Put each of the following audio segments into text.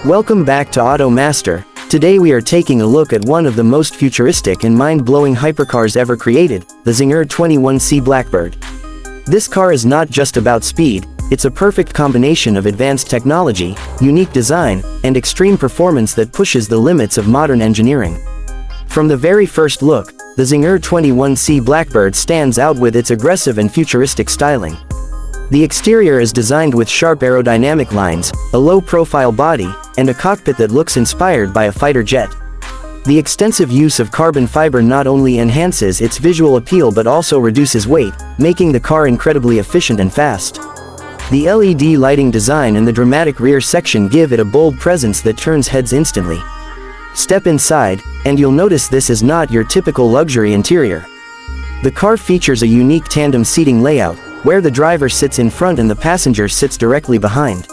Welcome back to Auto Master. Today we are taking a look at one of the most futuristic and mind-blowing hypercars ever created, the Czinger 21C Blackbird. This car is not just about speed, it's a perfect combination of advanced technology, unique design, and extreme performance that pushes the limits of modern engineering. From the very first look, the Czinger 21C Blackbird stands out with its aggressive and futuristic styling. The exterior is designed with sharp aerodynamic lines, a low-profile body, and a cockpit that looks inspired by a fighter jet. The extensive use of carbon fiber not only enhances its visual appeal but also reduces weight, making the car incredibly efficient and fast. The LED lighting design and the dramatic rear section give it a bold presence that turns heads instantly. Step inside, and you'll notice this is not your typical luxury interior. The car features a unique tandem seating layout, where the driver sits in front and the passenger sits directly behind.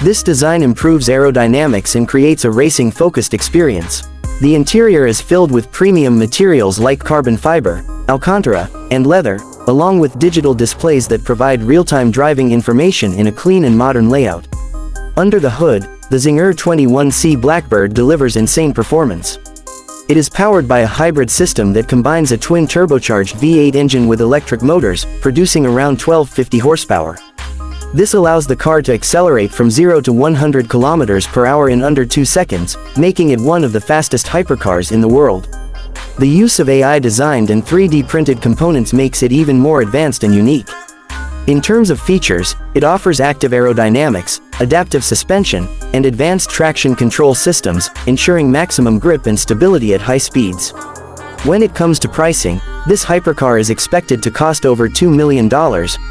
This design improves aerodynamics and creates a racing-focused experience. The interior is filled with premium materials like carbon fiber, Alcantara, and leather, along with digital displays that provide real-time driving information in a clean and modern layout. Under the hood, the Czinger 21C Blackbird delivers insane performance. It is powered by a hybrid system that combines a twin-turbocharged V8 engine with electric motors, producing around 1250 horsepower. This allows the car to accelerate from 0 to 100 km per hour in under 2 seconds, making it one of the fastest hypercars in the world. The use of AI-designed and 3D printed components makes it even more advanced and unique. In terms of features, it offers active aerodynamics, adaptive suspension, and advanced traction control systems, ensuring maximum grip and stability at high speeds. When it comes to pricing, this hypercar is expected to cost over $2 million,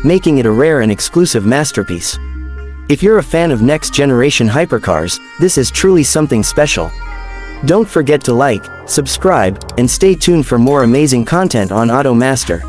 making it a rare and exclusive masterpiece. If you're a fan of next-generation hypercars, this is truly something special. Don't forget to like, subscribe, and stay tuned for more amazing content on Auto Master.